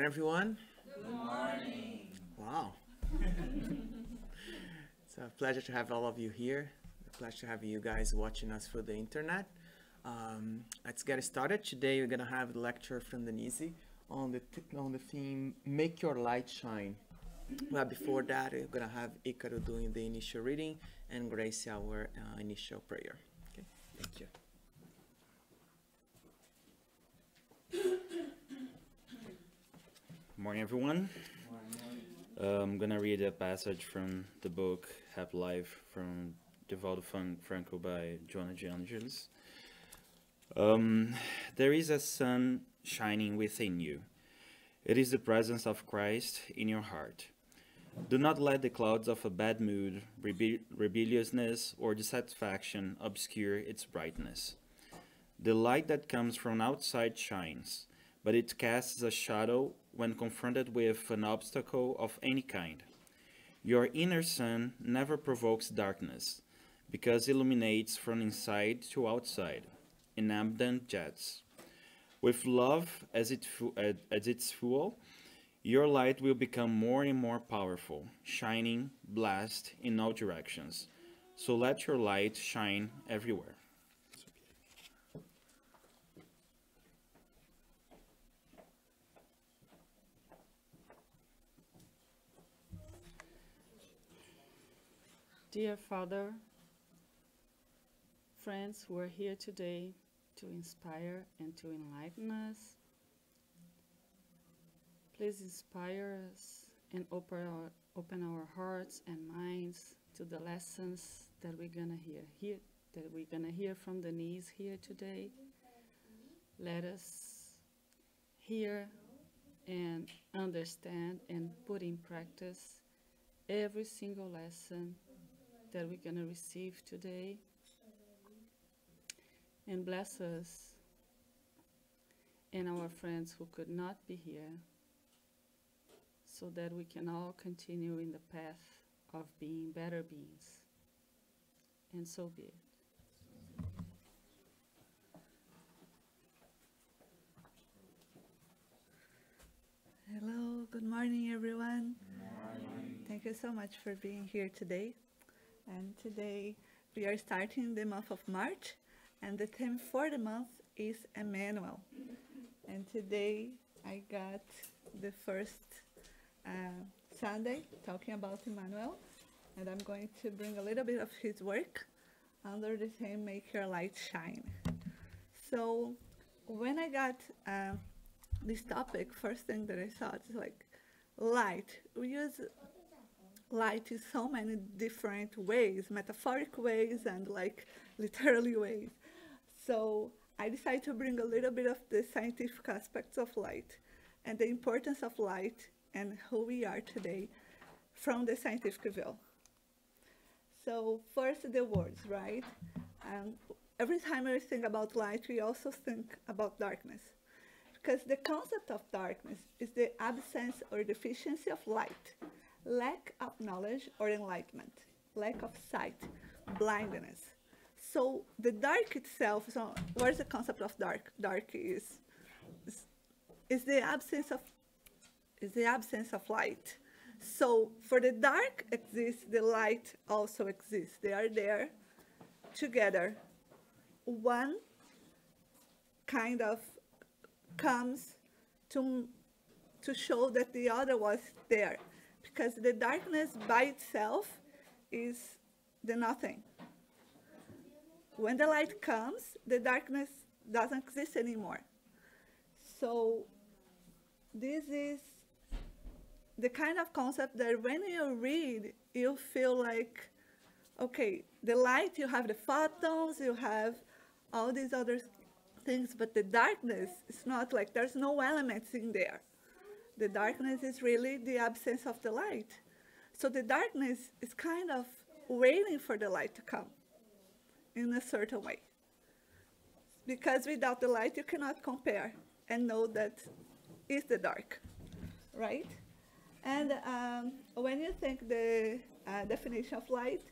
morning, everyone. Good morning. Wow. It's a pleasure to have all of you here. A pleasure to have you guys watching us through the internet. Let's get started. Today we're gonna have a lecture from Denise on the theme "Make Your Light Shine." But before that, we're gonna have Icaro doing the initial reading and Grace our initial prayer. Okay, thank you. Good morning, everyone. I'm gonna read a passage from the book Happy Life from Divaldo Franco by Joanna de Angelis. There is a sun shining within you. It is the presence of Christ in your heart. Do not let the clouds of a bad mood, rebelliousness, or dissatisfaction obscure its brightness. The light that comes from outside shines, but it casts a shadow when confronted with an obstacle of any kind. Your inner sun never provokes darkness, because it illuminates from inside to outside, in abundant jets. With love as its fuel, your light will become more and more powerful, shining, blast in all directions. So let your light shine everywhere. Dear Father, friends who are here today to inspire and to enlighten us, please inspire us and open our hearts and minds to the lessons that we're gonna hear from Denise here today. Let us hear and understand and put in practice every single lesson that we're going to receive today, and bless us and our friends who could not be here, so that we can all continue in the path of being better beings. And so be it. Hello, good morning, everyone. Thank you so much for being here today. And today we are starting the month of March, and the theme for the month is Emmanuel. And today I got the first Sunday talking about Emmanuel, and I'm going to bring a little bit of his work under the theme Make Your Light Shine. So when I got this topic, first thing that I thought is like light. We use light in so many different ways, metaphoric ways and like literally ways. So I decided to bring a little bit of the scientific aspects of light and the importance of light and who we are today from the scientific view. So first the words, right? Every time we think about light, we also think about darkness, because the concept of darkness is the absence or deficiency of light, lack of knowledge or enlightenment, lack of sight, blindness. So the dark itself, so what is the concept of dark? Dark is the absence of light. So for the dark exists, the light also exists. They are there together. One kind of comes to show that the other was there, because the darkness by itself is the nothing. When the light comes, the darkness doesn't exist anymore. So this is the kind of concept that when you read, you feel like, okay, the light, you have the photons, you have all these other things, but the darkness is not like, there's no elements in there. The darkness is really the absence of the light. So the darkness is kind of waiting for the light to come in a certain way. Because without the light, you cannot compare and know that is the dark, right? And when you think the definition of light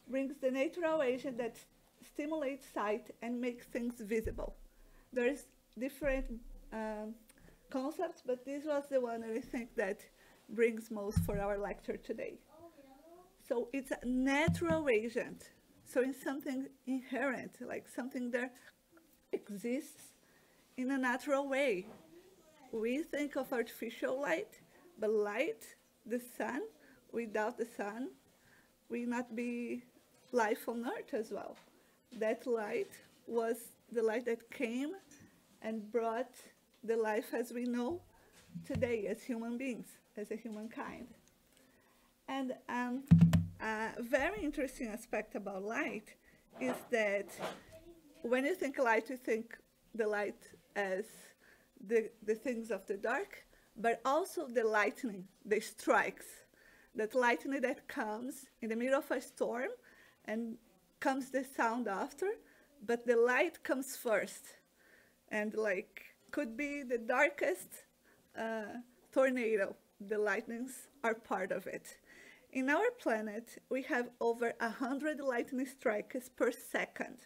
brings the natural agent that stimulates sight and makes things visible. There's different concepts, but this was the one that I think that brings most for our lecture today. So it's a natural agent. So it's something inherent, like something that exists in a natural way. We think of artificial light, but light, the sun, without the sun, will not be life on earth as well. That light was the light that came and brought the life as we know today as human beings, as a humankind. And a very interesting aspect about light is that when you think light, you think the light as the things of the dark, but also the lightning, the strikes, that lightning that comes in the middle of a storm and comes the sound after, but the light comes first. And like, could be the darkest tornado, the lightnings are part of it. In our planet, we have over 100 lightning strikes per second.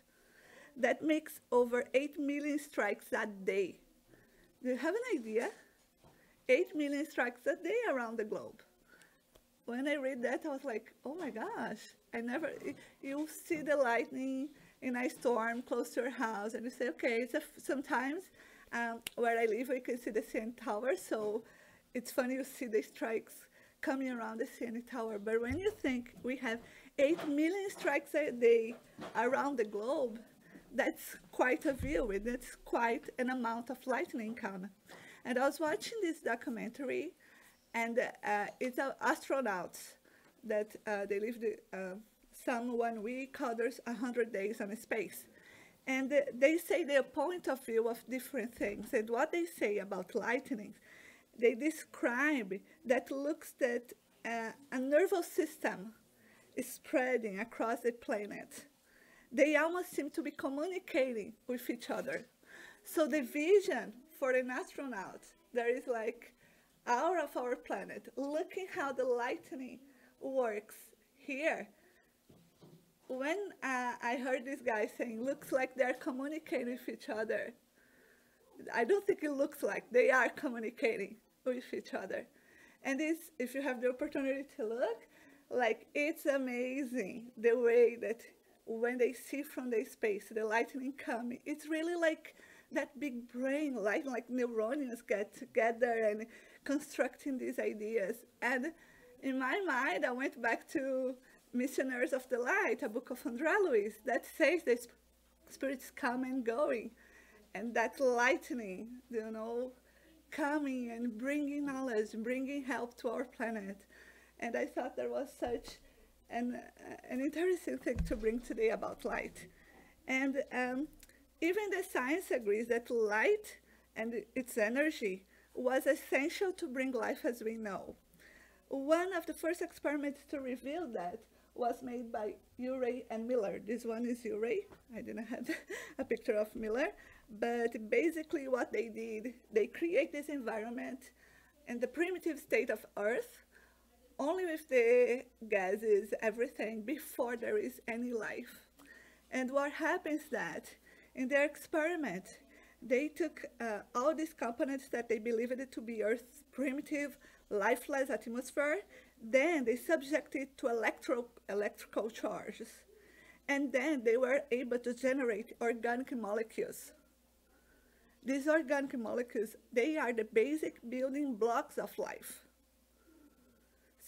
That makes over 8 million strikes a day. Do you have an idea? 8 million strikes a day around the globe. When I read that, I was like, oh my gosh, you see the lightning in a storm close to your house, and you say, okay, sometimes where I live, we can see the CN Tower, so it's funny you see the strikes coming around the CN Tower. But when you think we have 8 million strikes a day around the globe, that's quite a view, and it's quite an amount of lightning coming. And I was watching this documentary, and it's astronauts that they lived some 1 week, others 100 days in space. And they say their point of view of different things. And what they say about lightning, they describe that looks that a nervous system is spreading across the planet. They almost seem to be communicating with each other. So the vision for an astronaut, there is like out of our planet, looking how the lightning works here. When I heard this guy saying, looks like they're communicating with each other, I don't think it looks like they are communicating with each other. And this, if you have the opportunity to look, like it's amazing the way that when they see from the space, the lightning coming, it's really like that big brain, like neurons get together and constructing these ideas. And in my mind, I went back to Missionaries of the Light, a book of André Luiz, that says the spirits come and going, and that lightning, coming and bringing knowledge, bringing help to our planet. And I thought there was such an interesting thing to bring today about light. And even the science agrees that light and its energy was essential to bring life as we know. One of the first experiments to reveal that was made by Urey and Miller. This one is Urey. I didn't have a picture of Miller. But basically what they did, they create this environment in the primitive state of Earth, only with the gases, everything, before there is any life. And what happens that in their experiment, they took all these components that they believed to be Earth's primitive, lifeless atmosphere, then they subjected it to electrical charges. And then they were able to generate organic molecules. These organic molecules, they are the basic building blocks of life.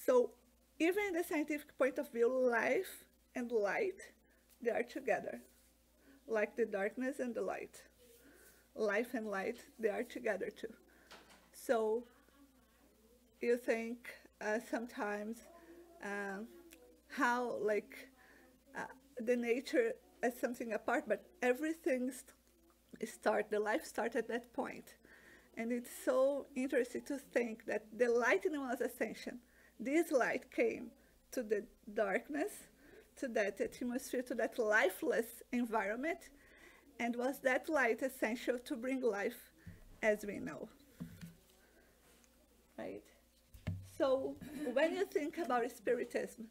So even in the scientific point of view, life and light, they are together, like the darkness and the light. Life and light, they are together too. So you think sometimes how the nature as something apart, but everything the life started at that point. And it's so interesting to think that the lightning was ascension. This light came to the darkness, to that atmosphere, to that lifeless environment, and was that light essential to bring life as we know, right? So when you think about Spiritism,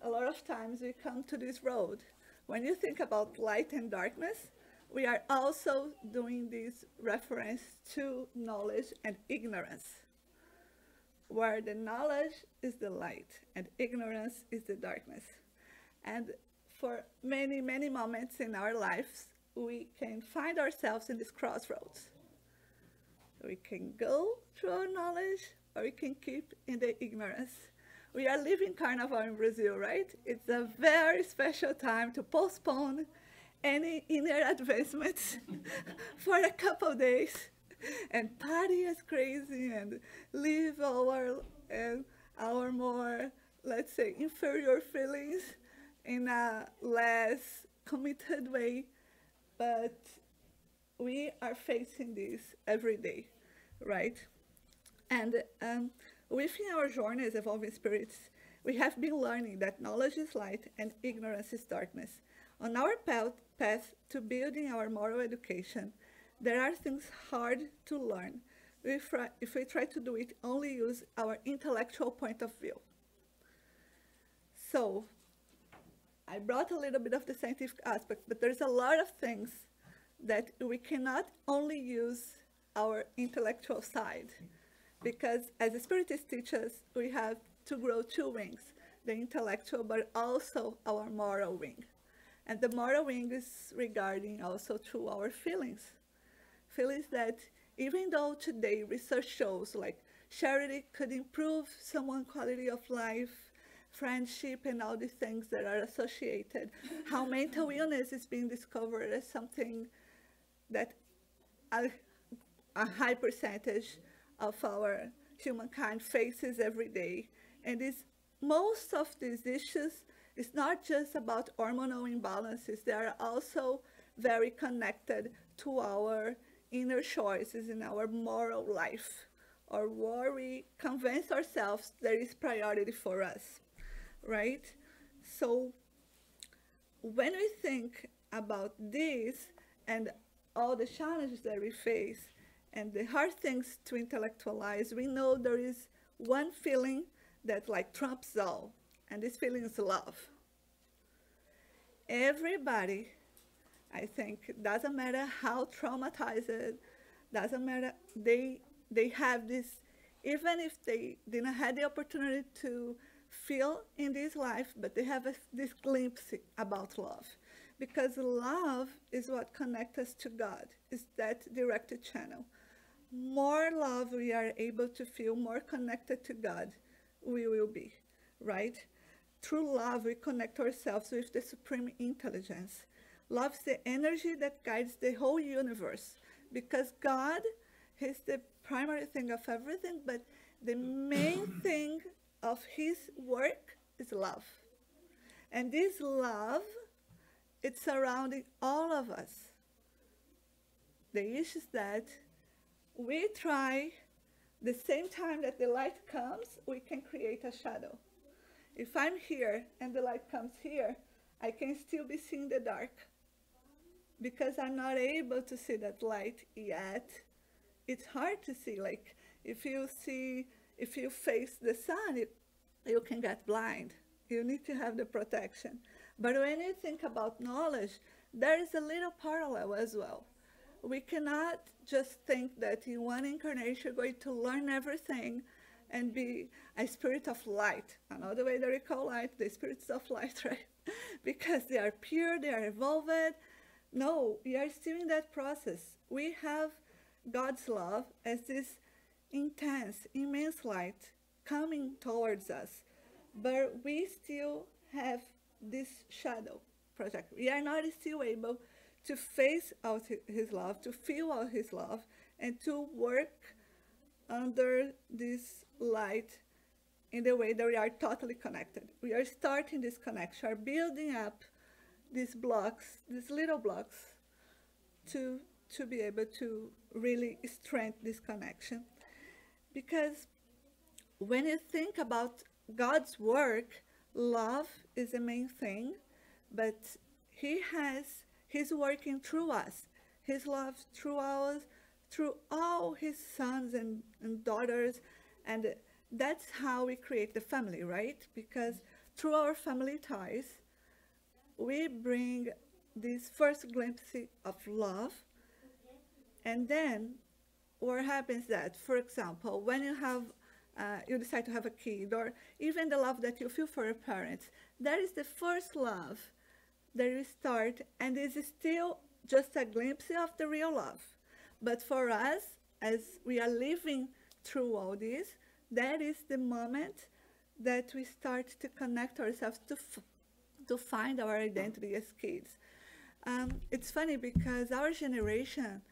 a lot of times we come to this road. When you think about light and darkness, we are also doing this reference to knowledge and ignorance, where the knowledge is the light and ignorance is the darkness. And for many, many moments in our lives, we can find ourselves in this crossroads. We can go through our knowledge or we can keep in the ignorance. We are living Carnival in Brazil, right? It's a very special time to postpone any inner advancements for a couple days and party as crazy and live our more, let's say, inferior feelings in a less committed way. But we are facing this every day, right? And within our journey as evolving spirits, we have been learning that knowledge is light and ignorance is darkness. On our path to building our moral education, there are things hard to learn if we try to do it only use our intellectual point of view. So, I brought a little bit of the scientific aspect, but there's a lot of things that we cannot only use our intellectual side, because as the Spiritist teaches, we have to grow two wings, the intellectual but also our moral wing. And the moral wing is regarding also to our feelings. Feelings that even though today research shows like charity could improve someone's quality of life, friendship and all these things that are associated, how mental illness is being discovered as something that a high percentage of our humankind faces every day. And most of these issues is not just about hormonal imbalances, they are also very connected to our inner choices in our moral life, or where we convince ourselves there is priority for us, right? So when we think about this and all the challenges that we face and the hard things to intellectualize, we know there is one feeling that like trumps all, and this feeling is love. Everybody, I think, doesn't matter how traumatized, doesn't matter, they have this, even if they didn't have the opportunity to feel in this life, but they have this glimpse about love. Because love is what connects us to God, is that directed channel. More love we are able to feel, more connected to God we will be, right? Through love, we connect ourselves with the supreme intelligence. Love is the energy that guides the whole universe, because God is the primary thing of everything, but the main thing of his work is love. And this love, it's surrounding all of us. The issue is that we try, the same time that the light comes, we can create a shadow. If I'm here and the light comes here, I can still be seeing the dark because I'm not able to see that light yet. It's hard to see. Like if you face the sun, you can get blind. You need to have the protection. But when you think about knowledge, there is a little parallel as well. We cannot just think that in one incarnation we're going to learn everything and be a spirit of light. Another way that we call light, the spirits of light, right? Because they are pure, they are evolved. No, we are still in that process. We have God's love as this intense, immense light coming towards us. But we still have this shadow project. We are not still able to face out his love, to feel out his love, and to work under this light in the way that we are totally connected. We are starting this connection, are building up these blocks, these little blocks, to be able to really strengthen this connection. Because when you think about God's work, love is the main thing, but He's working through us. His love through us, through all his sons and daughters, and that's how we create the family, right? Because through our family ties, we bring this first glimpse of love. And then what happens that, for example, when you decide to have a kid, or even the love that you feel for your parents, that is the first love that you start, and this is still just a glimpse of the real love. But for us, as we are living through all this, that is the moment that we start to connect ourselves to find our identity as kids. It's funny because our generation,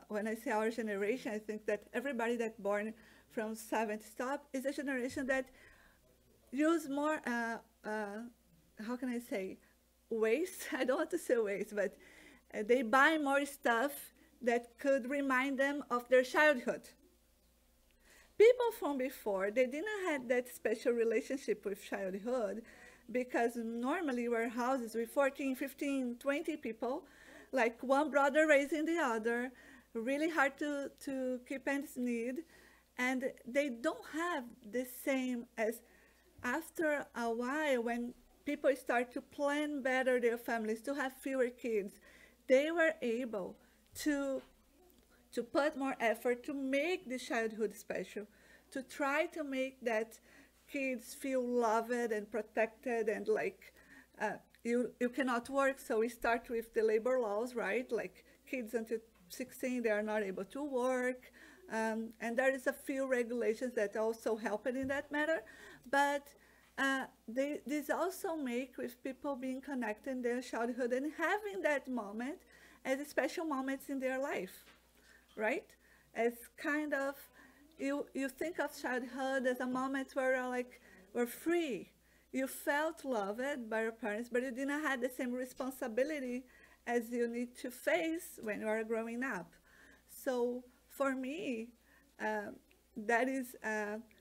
when I say our generation, I think that everybody that's born from 70s up is a generation that use more, how can I say, waste? I don't want to say waste, but they buy more stuff that could remind them of their childhood. People from before, they didn't have that special relationship with childhood, because normally we're houses with 14, 15, 20 people, like one brother raising the other, really hard to keep ends meet, and they don't have the same as after a while when people start to plan better their families, to have fewer kids, they were able to put more effort to make the childhood special, to try to make that kids feel loved and protected, and like you cannot work, so we start with the labor laws, right? Like kids until 16, they are not able to work, and there is a few regulations that also help in that matter, but this also make with people being connected in their childhood and having that moment as a special moments in their life, right? As kind of, you think of childhood as a moment where we're free. You felt loved by your parents, but you didn't have the same responsibility as you need to face when you are growing up. So for me, that is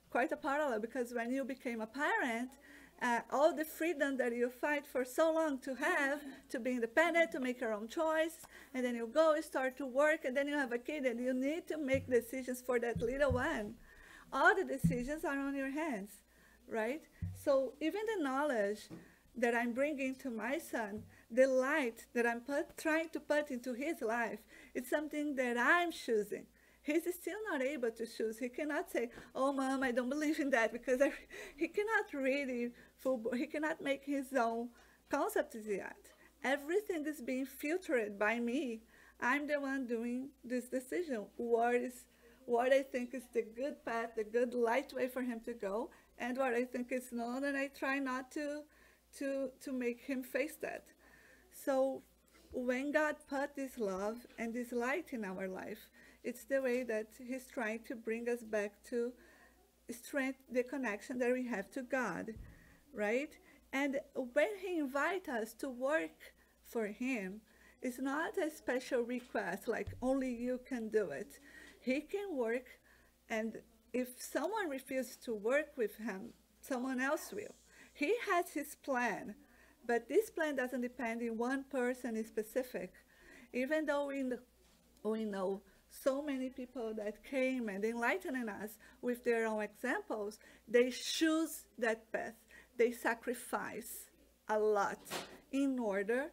quite a parallel, because when you became a parent, all the freedom that you fight for so long to have, to be independent, to make your own choice, and then you go, you start to work, and then you have a kid, and you need to make decisions for that little one. All the decisions are on your hands, right? So even the knowledge that I'm bringing to my son, the light that I'm trying to put into his life, it's something that I'm choosing. He's still not able to choose. He cannot say, "Oh, Mom, I don't believe in that," because he cannot really, he cannot make his own concepts yet. Everything is being filtered by me. I'm the one doing this decision. What I think is the good path, the good light way for him to go, and what I think is not, and I try not to make him face that. So when God put this love and this light in our life, it's the way that he's trying to bring us back to strengthen the connection that we have to God, right? And when he invites us to work for him, it's not a special request, like only you can do it. He can work, and if someone refuses to work with him, someone else will. He has his plan, but this plan doesn't depend on one person in specific. Even though we know so many people that came and enlightened us with their own examples, they choose that path. They sacrifice a lot in order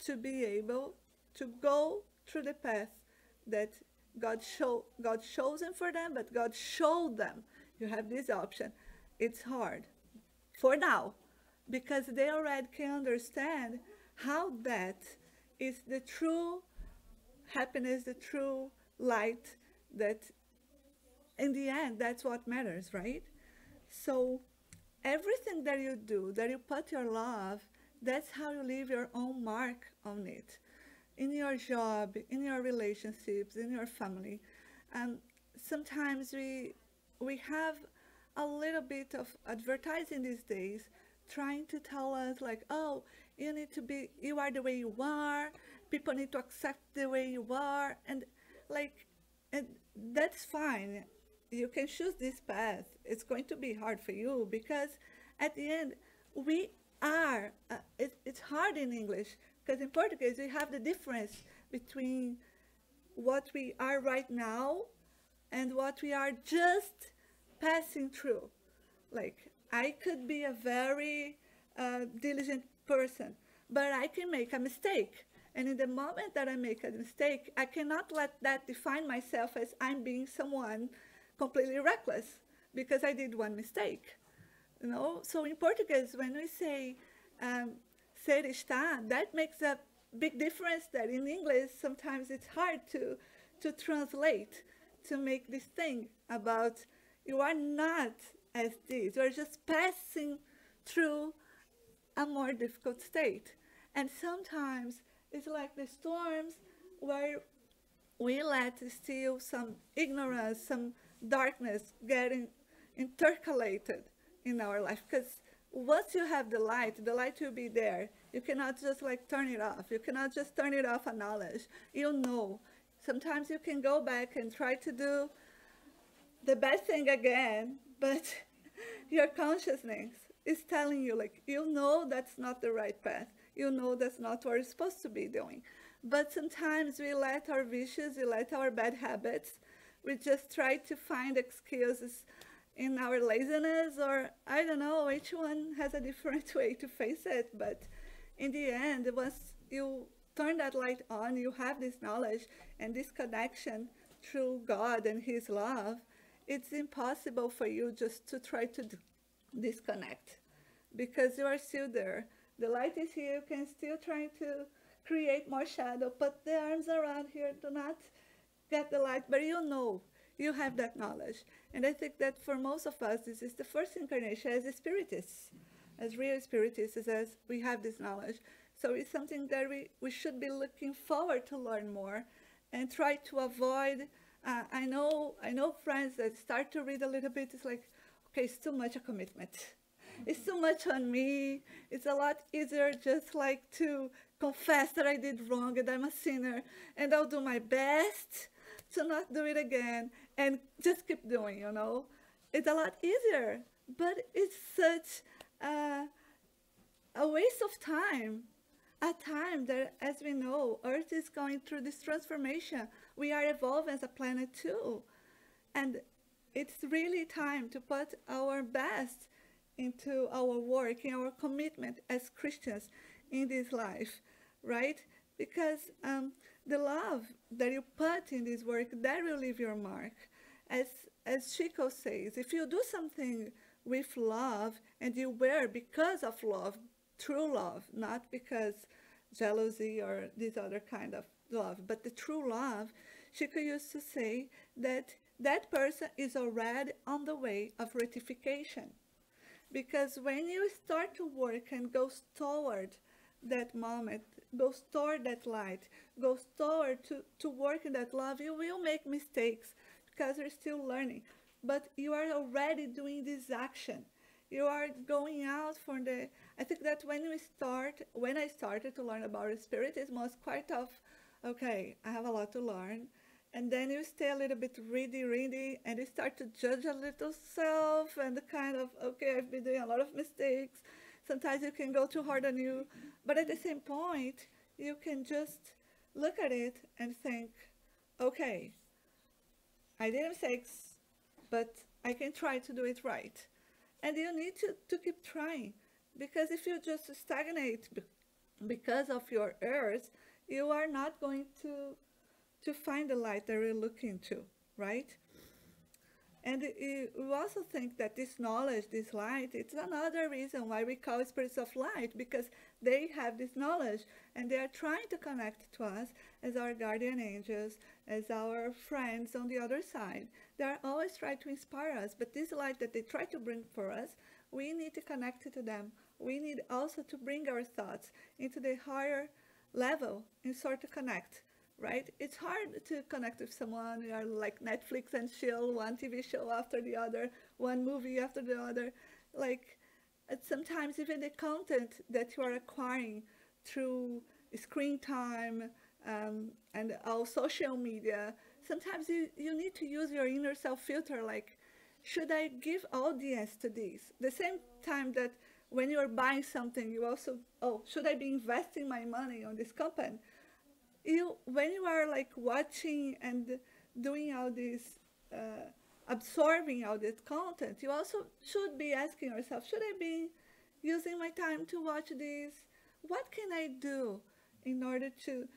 to be able to go through the path that God chosen for them, but God showed them. You have this option. It's hard for now, because they already can understand how that is the true happiness, the true light, that in the end, that's what matters, right? So everything that you do, that you put your love, that's how you leave your own mark on it. In your job, in your relationships, in your family. Sometimes we have a little bit of advertising these days trying to tell us like, oh, you are the way you are, people need to accept the way you are, and that's fine. You can choose this path. It's going to be hard for you, because at the end, we are, it's hard in English, because in Portuguese we have the difference between what we are right now and what we are just passing through. Like, I could be a very diligent person, but I can make a mistake. And in the moment that I make a mistake, I cannot let that define myself as I'm being someone completely reckless because I did one mistake. You know, so in Portuguese, when we say ser está, that makes a big difference. That in English, sometimes it's hard to translate, to make this thing about you are not as this. You are just passing through a more difficult state. And sometimes it's like the storms where we let still some ignorance, some darkness getting intercalated in our life. Because once you have the light will be there. You cannot just like turn it off. You cannot just turn it off a knowledge. You know. Sometimes you can go back and try to do the bad thing again, but your consciousness is telling you, like, you know that's not the right path. You know that's not what you're supposed to be doing. But sometimes we let our vicious, we let our bad habits, we just try to find excuses in our laziness, or I don't know, each one has a different way to face it. But in the end, once you turn that light on, you have this knowledge and this connection through God and His love, it's impossible for you just to try to disconnect, because you are still there. The light is here. You can still try to create more shadow, put the arms around here, do not get the light, but you know, you have that knowledge. And I think that for most of us, this is the first incarnation as spiritists, as real spiritists, as we have this knowledge. So it's something that we should be looking forward to learn more and try to avoid. I know friends that start to read a little bit, it's like, okay, it's too much a commitment. It's too much on me. It's a lot easier just like to confess that I did wrong and I'm a sinner, and I'll do my best to not do it again and just keep doing, you know. It's a lot easier, but it's such a waste of time. A time that, as we know, Earth is going through this transformation. We are evolving as a planet too. And it's really time to put our best into our work, in our commitment as Christians in this life, right? Because the love that you put in this work, that will leave your mark. As Chico says, if you do something with love and you wear because of love, true love, not because jealousy or this other kind of love, but the true love, Chico used to say that that person is already on the way of rectification. Because when you start to work and goes toward that moment, goes toward that light, goes toward to work in that love, you will make mistakes because you're still learning. But you are already doing this action. You are going out for the... I think that when I started to learn about Spiritism, was quite of, okay, I have a lot to learn. And then you stay a little bit ready, and you start to judge a little self, and the kind of, okay, I've been doing a lot of mistakes. Sometimes you can go too hard on you. But at the same point, you can just look at it and think, okay, I did mistakes, but I can try to do it right. And you need to keep trying, because if you just stagnate because of your errors, you are not going to find the light that you're looking to, right? And we also think that this knowledge, this light, it's another reason why we call spirits of light, because they have this knowledge and they are trying to connect to us as our guardian angels, as our friends on the other side. They are always trying to inspire us, but this light that they try to bring for us, we need to connect to them. We need also to bring our thoughts into the higher level in sort of connect. Right? It's hard to connect with someone. You are like Netflix and chill, one TV show after the other, one movie after the other. Like, sometimes even the content that you are acquiring through screen time and all social media, sometimes you need to use your inner self filter, like, should I give audience to this? The same time that when you are buying something, you also, should I be investing my money on this company? When you are like watching and doing all this, absorbing all this content, you also should be asking yourself, should I be using my time to watch this what can I do in order to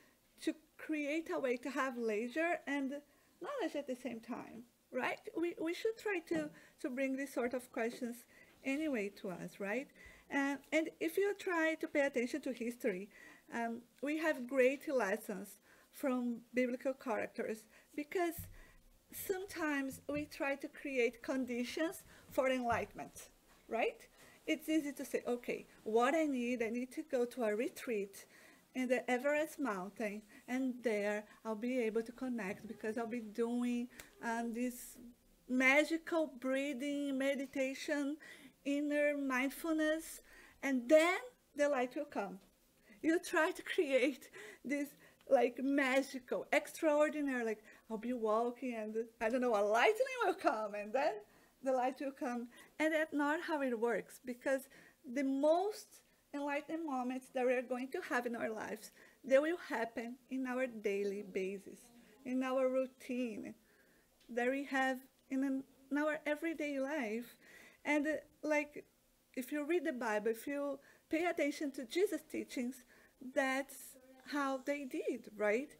create a way to have leisure and knowledge at the same time, right? We should try to bring these sort of questions anyway to us, right? And if you try to pay attention to history, we have great lessons from biblical characters, because sometimes we try to create conditions for enlightenment, right? It's easy to say, okay, what I need to go to a retreat in the Everest mountain, and there I'll be able to connect because I'll be doing this magical breathing, meditation, inner mindfulness, and then the light will come. You try to create this like magical, extraordinary, like I'll be walking and I don't know, a lightning will come and then the light will come. And that's not how it works, because the most enlightened moments that we are going to have in our lives, they will happen in our daily basis, in our routine that we have in our everyday life. And like, if you read the Bible, if you pay attention to Jesus' teachings, that's how they did, right?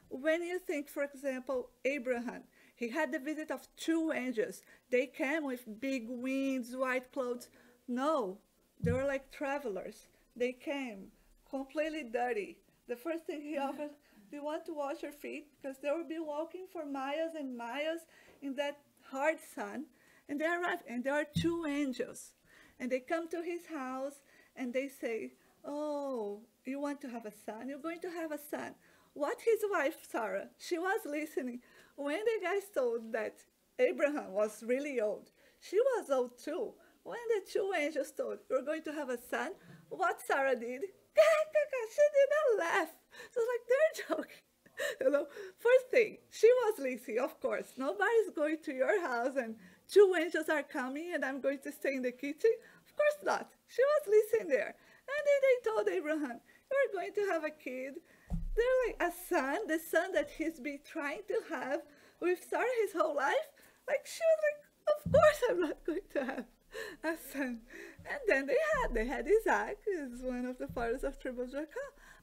When you think, for example, Abraham, he had the visit of two angels. They came with big wings, white clothes. No, they were like travelers. They came completely dirty. The first thing he offered, do you want to wash your feet? Because they will be walking for miles and miles in that hard sun. And they arrive, and there are two angels. And they come to his house, and they say, oh, you want to have a son? You're going to have a son. What his wife, Sarah, she was listening. When the guys told that Abraham was really old, she was old too. When the two angels told, you're going to have a son, what Sarah did? She did not laugh. So it's like, they're joking. You know, first thing, she was listening, of course. Nobody's going to your house and two angels are coming and I'm going to stay in the kitchen. Of course not. She was listening there. And then they told Abraham, you're going to have a kid. They're like, a son, the son that he's been trying to have with Sarah his whole life. Like, she was like, of course I'm not going to have a son. And then they had Isaac, is one of the fathers of tribe of Jacob.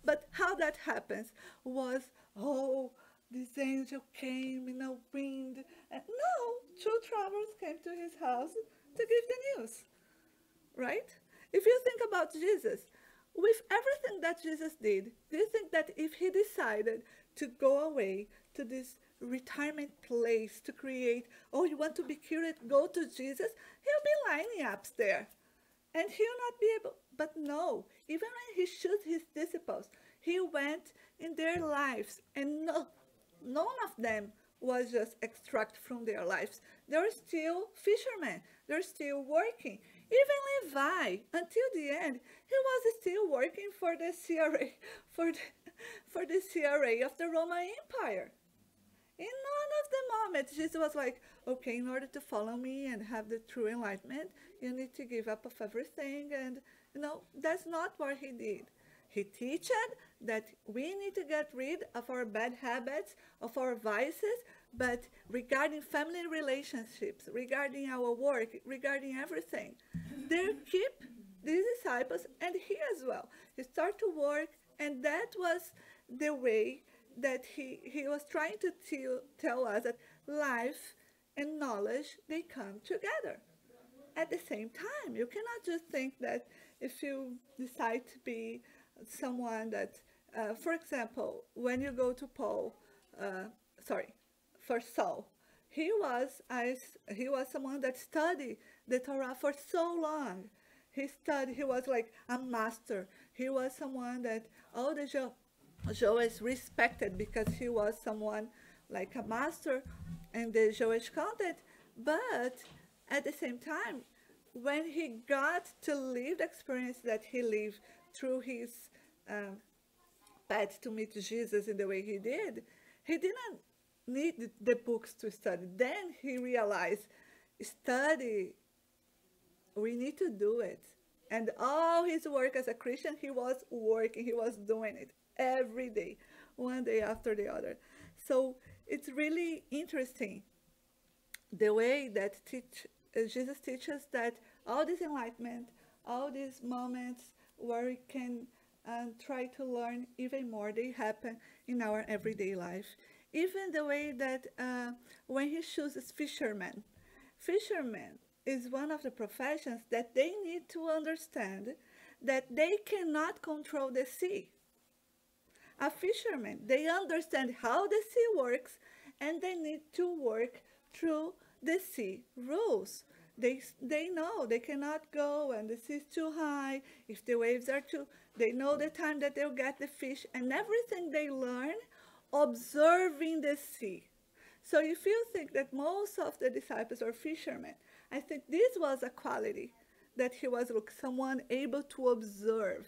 But how that happens was, oh, this angel came in a wind. And no, two travelers came to his house to give the news, right? If you think about Jesus, with everything that Jesus did, do you think that if he decided to go away to this retirement place to create, oh, you want to be cured, go to Jesus, he'll be lining up there. And he'll not be able, but no, even when he chose his disciples, he went in their lives, and none of them was just extract from their lives. They're still fishermen. They're still working. Even Levi, until the end, he was still working for the CRA, for the CRA of the Roman Empire. In none of the moments, Jesus was like, okay, in order to follow me and have the true enlightenment, you need to give up of everything. And, that's not what he did. He taught that we need to get rid of our bad habits, of our vices, but regarding family relationships, regarding our work, regarding everything, they keep these disciples and he as well. He started to work, and that was the way that he was trying to tell us that life and knowledge, they come together at the same time. You cannot just think that if you decide to be someone that, for example, when you go to for Saul, he was someone that studied the Torah for so long. He was like a master. He was someone that all the Jews respected because he was someone like a master in the Jewish context. But at the same time, when he got to live the experience that he lived through his path to meet Jesus in the way he didn't need the books to study. Then he realized, study, we need to do it. And all his work as a Christian, he was working, he was doing it every day, one day after the other. So it's really interesting the way that Jesus teaches that all this enlightenment, all these moments where we can try to learn even more. They happen in our everyday life. Even the way that when he chooses fishermen, fishermen is one of the professions that they need to understand that they cannot control the sea. A fisherman, they understand how the sea works and they need to work through the sea rules. They know they cannot go when the sea is too high, if the waves are too, they know the time that they'll get the fish, and everything they learn observing the sea. So if you think that most of the disciples are fishermen, I think this was a quality that he was someone able to observe,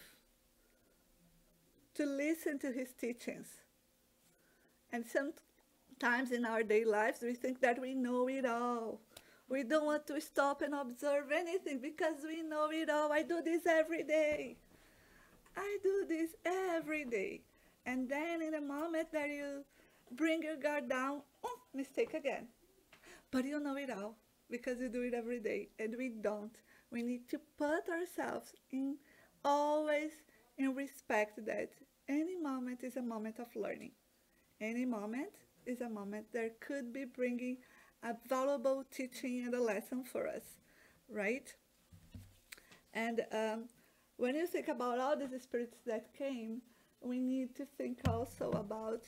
to listen to his teachings. And sometimes in our daily lives we think that we know it all. We don't want to stop and observe anything because we know it all. I do this every day. I do this every day. And then in a moment that you bring your guard down, mistake again. But you know it all because you do it every day, and we don't. We need to put ourselves in always in respect that any moment is a moment of learning. Any moment is a moment that could be bringing a valuable teaching and a lesson for us, right? And when you think about all these spirits that came, we need to think also about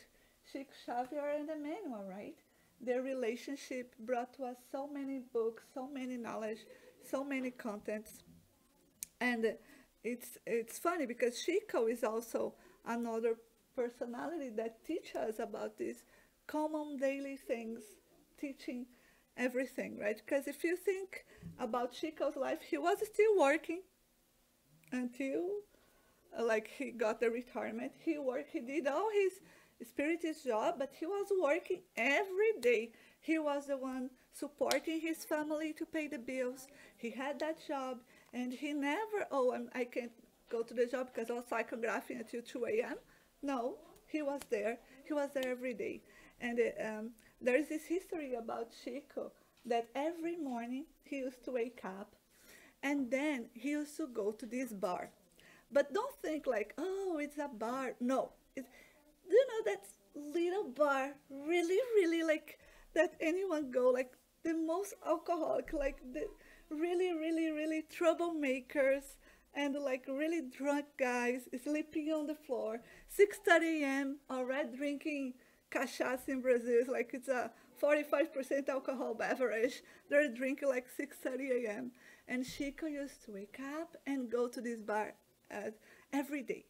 Chico Xavier and Emmanuel, right? Their relationship brought to us so many books, so many knowledge, so many contents. And it's funny because Chico is also another personality that teaches us about these common daily things, teaching everything, right? Because if you think about Chico's life, he was still working until like he got the retirement. He worked, he did all his Spiritist job, but he was working every day. He was the one supporting his family to pay the bills. He had that job, and he never, I can't go to the job because I was psychographing until 2 a.m. No, he was there. He was there every day. And there is this history about Chico that every morning he used to wake up, and then he used to go to this bar. But don't think like, oh, it's a bar. No. Do you know that little bar, really, really like that anyone go, like the most alcoholic, like the really, really, really troublemakers and like really drunk guys sleeping on the floor, 6:30 a.m. already drinking cachaça in Brazil. It's like it's a 45% alcohol beverage. They're drinking like 6:30 a.m. And Chico used to wake up and go to this bar every day.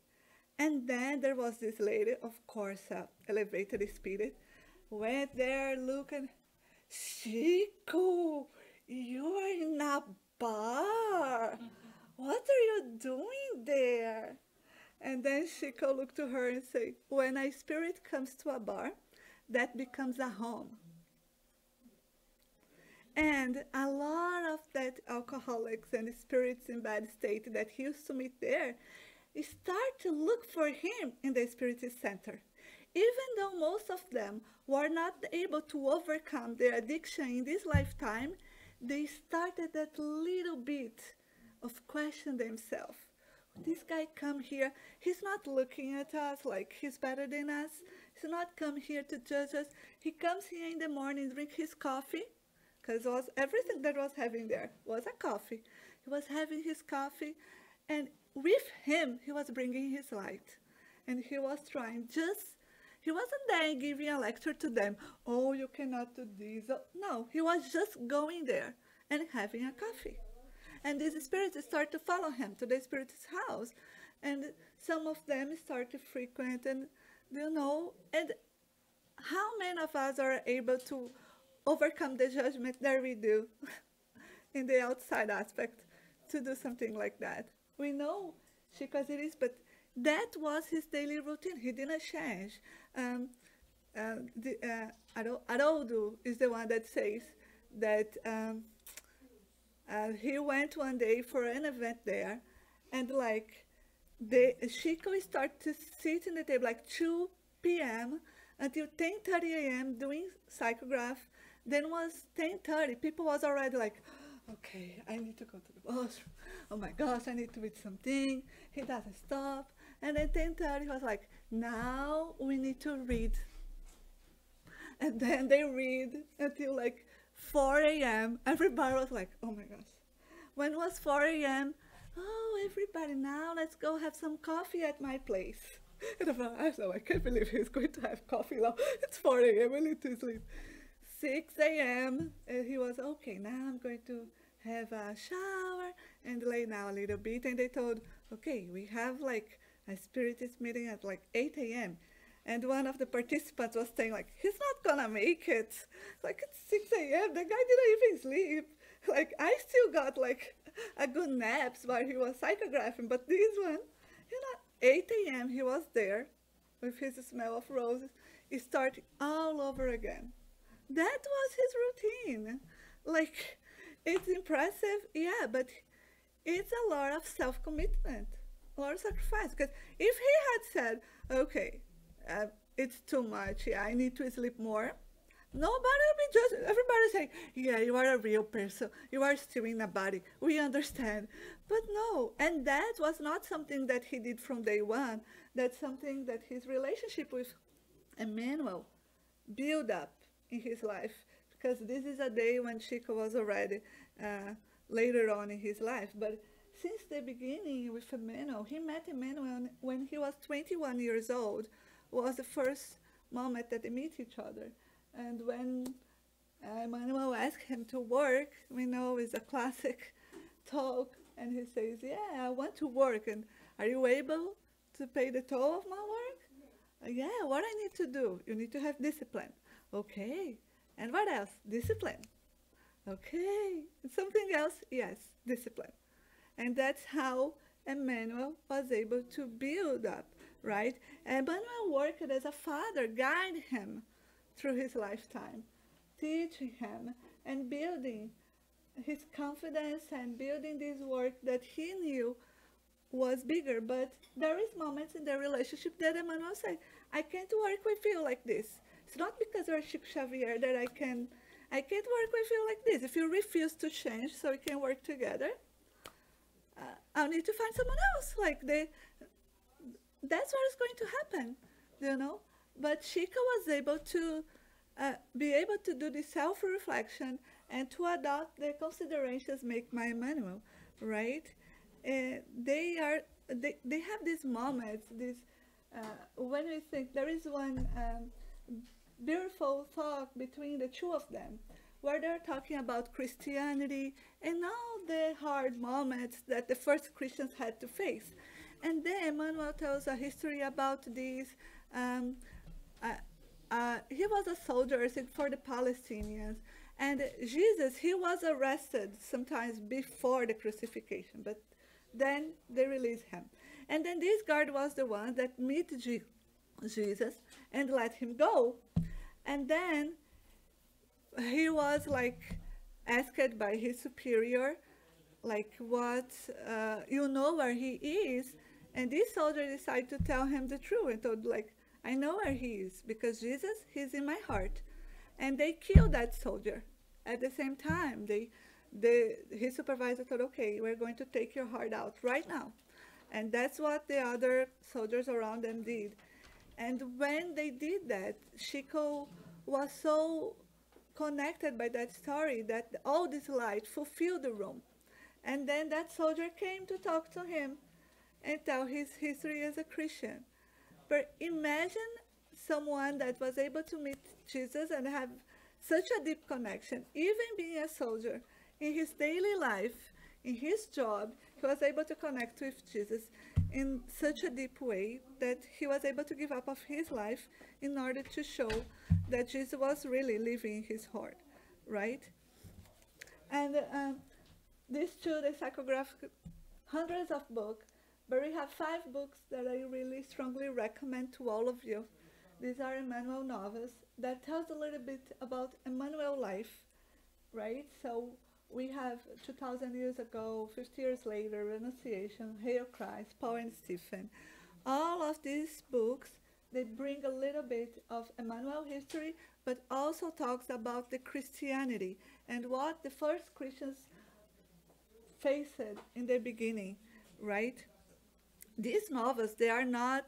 And then there was this lady, of course, elevated spirit, went there looking, Chico, you are in a bar. What are you doing there? And then Chico looked to her and said, when a spirit comes to a bar, that becomes a home. And a lot of that alcoholics and spirits in bad state that he used to meet there, start to look for him in the Spiritist Center. Even though most of them were not able to overcome their addiction in this lifetime, they started that little bit of question themselves. This guy come here, he's not looking at us like he's better than us. He's not come here to judge us. He comes here in the morning, drink his coffee, because was everything that was having there was a coffee. He was having his coffee, and with him, he was bringing his light. And he was trying he wasn't there giving a lecture to them. Oh, you cannot do this. No, he was just going there and having a coffee. And these spirits start to follow him to the spirit's house. And some of them start to frequent and, and how many of us are able to overcome the judgment that we do in the outside aspect to do something like that? We know because it is, but that was his daily routine. He didn't change. Haroldo is the one that says that he went one day for an event there, and like Chico started to sit in the table like 2 p.m. until 10:30 a.m. doing psychograph. Then was 10:30. People was already like, okay, I need to go to the bathroom. Oh my gosh, I need to eat something. He doesn't stop. And then 10:30 he was like, now we need to read. And then they read until like 4 a.m. Everybody was like, oh my gosh. When it was 4 a.m., oh, everybody, now let's go have some coffee at my place. And I thought, I can't believe he's going to have coffee now. It's 4 a.m., we need to sleep. 6 a.m., he was, okay, now I'm going to have a shower and lay down a little bit. And they told, okay, we have like a spiritist meeting at like 8 a.m. And one of the participants was saying like, he's not gonna make it. Like it's 6 a.m., the guy didn't even sleep. Like I still got like a good naps while he was psychographing, but this one, 8 a.m. he was there with his smell of roses, starting all over again. That was his routine. Like, it's impressive, yeah, but it's a lot of self-commitment, a lot of sacrifice. Because if he had said, okay, it's too much, yeah, I need to sleep more, nobody will be judging. Everybody saying, yeah, you are a real person. You are still in a body. We understand. But no, and that was not something that he did from day one. That's something that his relationship with Emmanuel built up in his life. Because this is a day when Chico was already later on in his life. But since the beginning with Emmanuel, he met Emmanuel when he was 21 years old. Was the first moment that they meet each other. And when Emmanuel asked him to work, we know it's a classic talk, and he says, yeah, I want to work, and are you able to pay the toll of my work? Yeah, what I need to do? You need to have discipline. Okay, and what else? Discipline. Okay, and something else? Yes, discipline. And that's how Emmanuel was able to build up, right? Emmanuel worked as a father, guide him through his lifetime, teaching him and building his confidence and building this work that he knew was bigger. But there is moments in the relationship that Emmanuel said, I can't work with you like this. It's not because you're Chico Xavier that I can't work with you like this. If you refuse to change so we can work together, I'll need to find someone else. That's what is going to happen, you know? But Chico was able to be able to do this self-reflection and to adopt the considerations made by Emmanuel, right? They have these moments, when we think there is one beautiful talk between the two of them, where they're talking about Christianity and all the hard moments that the first Christians had to face. And then Emmanuel tells a history about these. He was a soldier for the Palestinians. And Jesus, he was arrested sometimes before the crucifixion, but then they released him. And then this guard was the one that met Jesus and let him go. And then he was asked by his superior, what, you know where he is? And this soldier decided to tell him the truth and told, I know where he is, because Jesus, he's in my heart. And they killed that soldier. At the same time, his supervisor thought, okay, we're going to take your heart out right now. And that's what the other soldiers around them did. And when they did that, Chico was so connected by that story that all this light fulfilled the room. And then that soldier came to talk to him and tell his history as a Christian. But imagine someone that was able to meet Jesus and have such a deep connection, even being a soldier, in his daily life, in his job, he was able to connect with Jesus in such a deep way that he was able to give up of his life in order to show that Jesus was really living in his heart, right? And these two, they psychograph hundreds of books, but we have 5 books that I really strongly recommend to all of you. These are Emmanuel novels that tells a little bit about Emmanuel life, right? So we have 2,000 years ago, 50 years later, Renunciation, Hail Christ, Paul and Stephen. All of these books, they bring a little bit of Emmanuel history, but also talks about the Christianity and what the first Christians faced in the beginning, right? These novels, they are not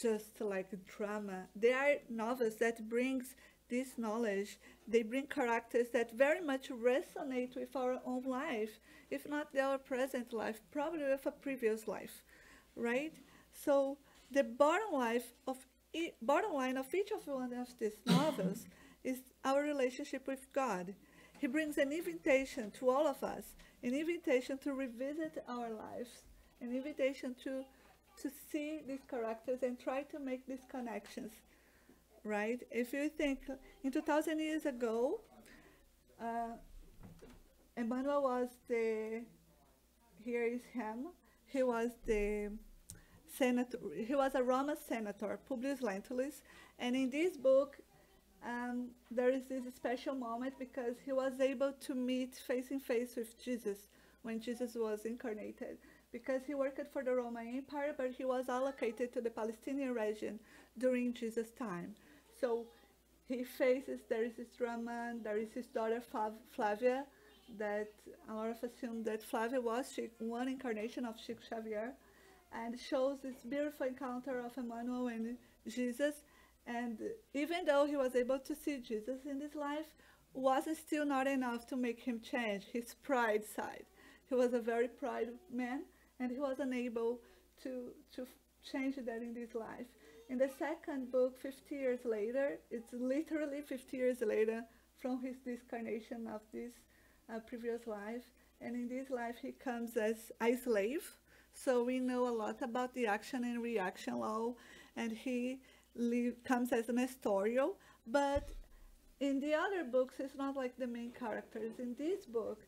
just like drama. They are novels that brings this knowledge. They bring characters that very much resonate with our own life, if not our present life, probably with a previous life, right? So the bottom line of each of one of these novels is our relationship with God. He brings an invitation to all of us, an invitation to revisit our lives, an invitation to see these characters and try to make these connections, right? If you think in 2000 years ago, Emmanuel was here is him, he was the senator, he was a Roman senator, Publius Lentulus, and in this book, there is this special moment because he was able to meet face in face with Jesus when Jesus was incarnated, because he worked for the Roman Empire, but he was allocated to the Palestinian region during Jesus' time. So he faces, there is this drama, there is his daughter Flavia, that a lot of us assume that Flavia was one incarnation of Chico Xavier, and shows this beautiful encounter of Emmanuel and Jesus. And even though he was able to see Jesus in this life, wasn't still not enough to make him change his pride side. He was a very proud man, and he was unable to change that in this life. In the second book, 50 years later, it's literally 50 years later from his discarnation of this previous life. And in this life, he comes as a slave. So we know a lot about the action and reaction law, and he comes as an Nestorial. But in the other books, it's not like the main characters. In this book,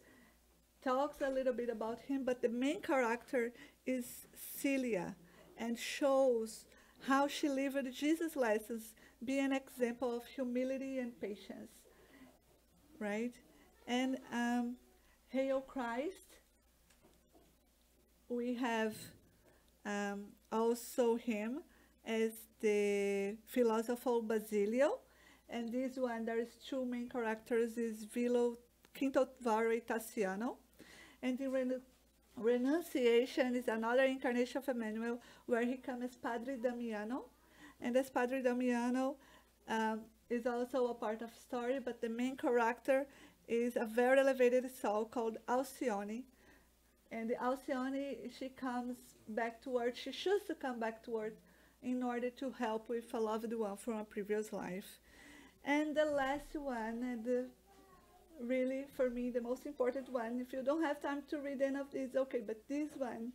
talks a little bit about him, but the main character is Celia, and shows how she lived Jesus' lessons, be an example of humility and patience, right? And Hail Christ, we have also him as the philosopher Basilio, and this one, there is two main characters, is Vilo Quinto Varro and Tassiano. And the Renunciation is another incarnation of Emmanuel, where he comes as Padre Damiano. And as Padre Damiano is also a part of the story, but the main character is a very elevated soul called Alcyone. And the Alcyone, she comes back to earth, she chooses to come back to earth in order to help with a loved one from a previous life. And the last one, and really, for me, the most important one, if you don't have time to read any of these, okay, but this one,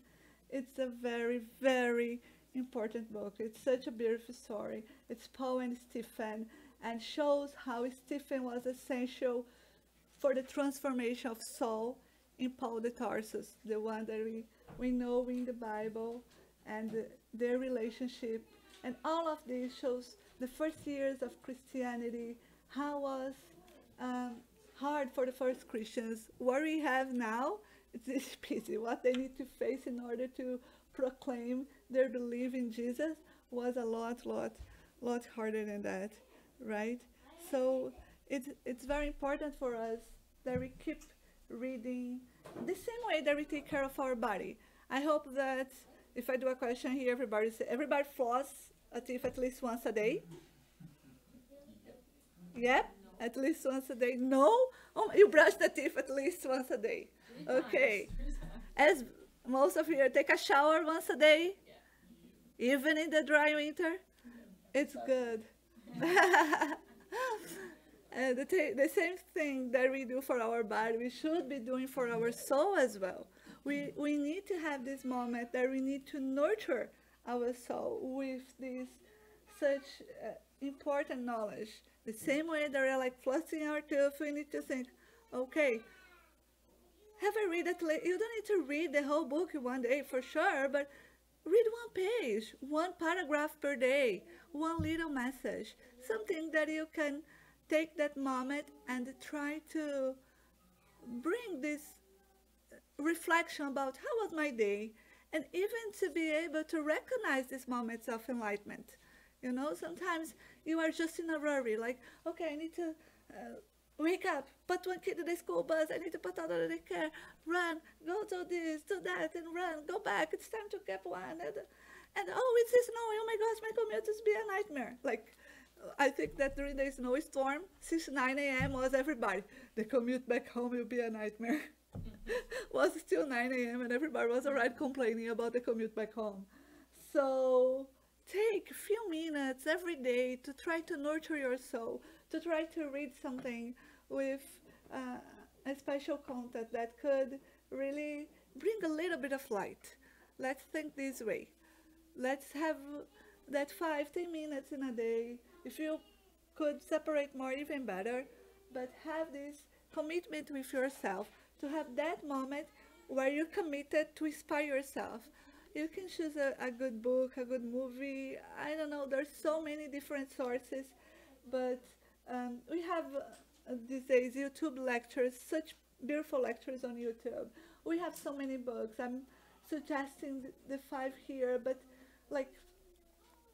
it's a very, very important book. It's such a beautiful story. It's Paul and Stephen, and shows how Stephen was essential for the transformation of Saul in Paul de Tarsus, the one that we know in the Bible, and their relationship. And all of this shows the first years of Christianity, how was hard for the first Christians. What we have now, it's easy. What they need to face in order to proclaim their belief in Jesus was a lot harder than that, right? So it's very important for us that we keep reading the same way that we take care of our body. I hope that if I do a question here, everybody floss a teeth at least once a day. Yep, at least once a day. No? Oh, you brush the teeth at least once a day. Okay. As most of you take a shower once a day, even in the dry winter, it's good. The same thing that we do for our body, we should be doing for our soul as well. We need to have this moment that we need to nurture our soul with this such important knowledge. The same way that we're like flossing our tooth, we need to think, okay, have I read it? You don't need to read the whole book one day for sure, but read one page, one paragraph per day, one little message, something that you can take that moment and try to bring this reflection about how was my day, and even to be able to recognize these moments of enlightenment. You know, sometimes you are just in a hurry, like, okay, I need to wake up, put one kid in the school bus, I need to put another in the car, run, go to this, do that, and run, go back, it's time to get one, and oh, it's snowing, oh my gosh, my commute is be a nightmare. Like, I think that during the snowstorm, since 9 a.m. was everybody, the commute back home will be a nightmare. Was still 9 a.m. and everybody was already complaining about the commute back home. So take a few minutes every day to try to nurture your soul, to try to read something with a special content that could really bring a little bit of light. Let's think this way. Let's have that 5-10 minutes in a day. If you could separate more, even better, but have this commitment with yourself to have that moment where you're committed to inspire yourself. You can choose a good book, a good movie. I don't know, there's so many different sources, but we have these days YouTube lectures, such beautiful lectures on YouTube. We have so many books. I'm suggesting the 5 here, but like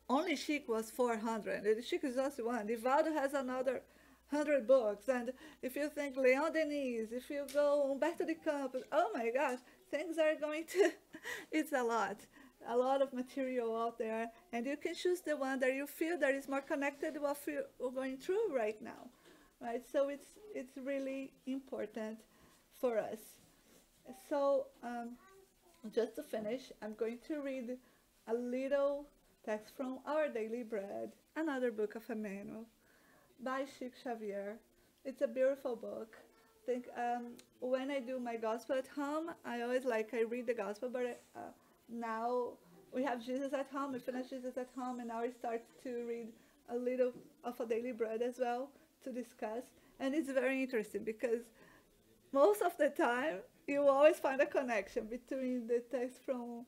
only Chic was 400. And Chic is just one. Divaldo has another 100 books. And if you think Leon Denis, if you go Humberto de Campos, oh my gosh, things are going to, it's a lot of material out there. And you can choose the one that you feel that is more connected to what you're going through right now. Right? So it's really important for us. So just to finish, I'm going to read a little text from Our Daily Bread, another book of Emmanuel, by Chic Xavier. It's a beautiful book. I think when I do my gospel at home, I read the gospel, but now we have Jesus at home, we finish Jesus at home, and now I start to read a little of A Daily Bread as well to discuss. And it's very interesting because most of the time, you always find a connection between the text from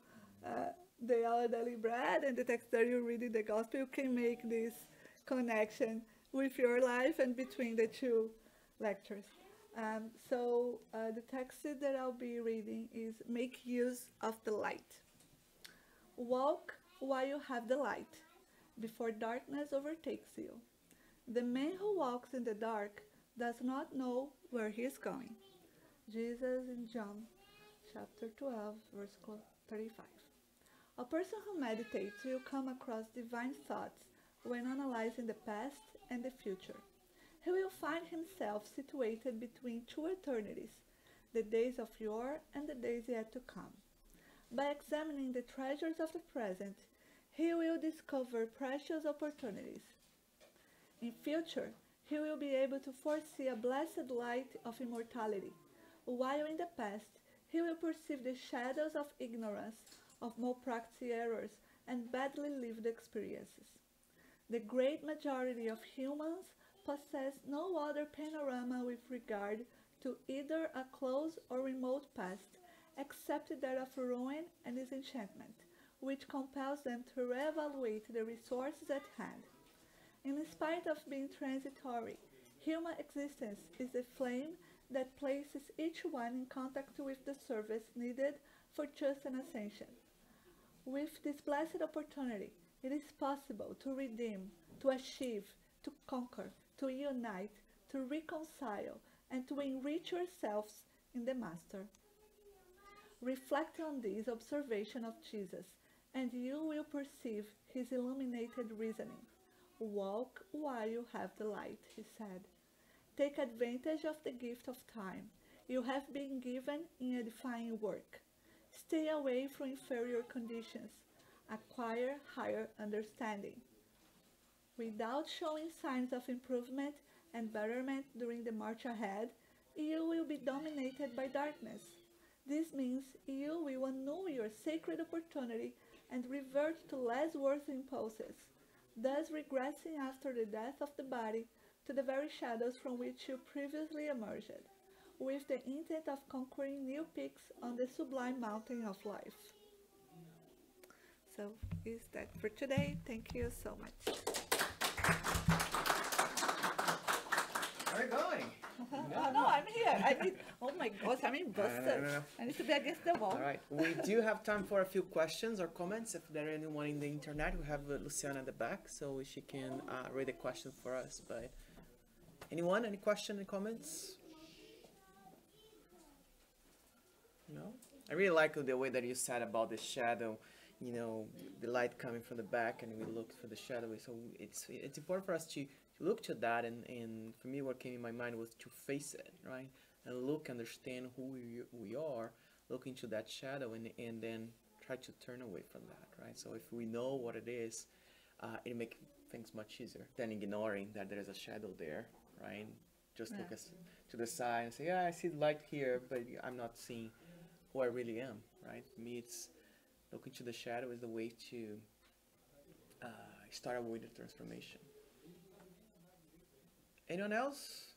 the Our Daily Bread and the text that you read in the Gospel. You can make this connection with your life and between the two lectures. So the text that I'll be reading is Make Use of the Light. Walk while you have the light, before darkness overtakes you. The man who walks in the dark does not know where he is going. Jesus in John chapter 12, verse 35. A person who meditates will come across divine thoughts when analyzing the past and the future. He will find himself situated between two eternities, the days of yore and the days yet to come. By examining the treasures of the present, he will discover precious opportunities. In future, he will be able to foresee a blessed light of immortality, while in the past, he will perceive the shadows of ignorance, of malpractice errors, and badly lived experiences. The great majority of humans possess no other panorama with regard to either a close or remote past, except that of ruin and disenchantment, which compels them to reevaluate the resources at hand. In spite of being transitory, human existence is a flame that places each one in contact with the service needed for just an ascension. With this blessed opportunity, it is possible to redeem, to achieve, to conquer, to unite, to reconcile, and to enrich yourselves in the Master. Reflect on this observation of Jesus, and you will perceive his illuminated reasoning. Walk while you have the light, he said. Take advantage of the gift of time you have been given in edifying work. Stay away from inferior conditions. Acquire higher understanding. Without showing signs of improvement and betterment during the march ahead, you will be dominated by darkness. This means you will annul your sacred opportunity and revert to less worthy impulses, thus regressing after the death of the body to the very shadows from which you previously emerged, with the intent of conquering new peaks on the sublime mountain of life. So, is that for today? Thank you so much. Where are you going? Oh, no, I'm here. Oh my gosh, I'm in Boston. I need to be against the wall. All right. We do have time for a few questions or comments. If there is anyone in the internet, we have Luciana at the back, so she can read a question for us. But Anyone? Any question? Any comments? No? I really like the way that you said about the shadow, you know, the light coming from the back and we look for the shadow. So it's important for us to look to that, and for me what came in my mind was to face it, right? And look, understand who we are, look into that shadow and then try to turn away from that, right? So if we know what it is, it makes things much easier than ignoring that there is a shadow there, right? Just look to the side and say, yeah, I see the light here, but I'm not seeing who I really am, right? For me, it's looking to the shadow is the way to start a way to transformation. Anyone else?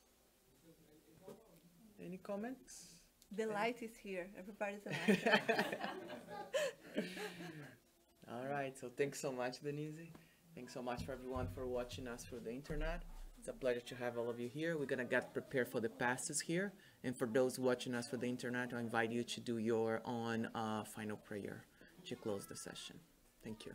Any comments? The light is here. Everybody's an actor. All right, so thanks so much, Denise. Thanks so much for everyone for watching us through the internet. It's a pleasure to have all of you here. We're gonna get prepared for the passes here. And for those watching us for the internet, I invite you to do your own final prayer to close the session. Thank you.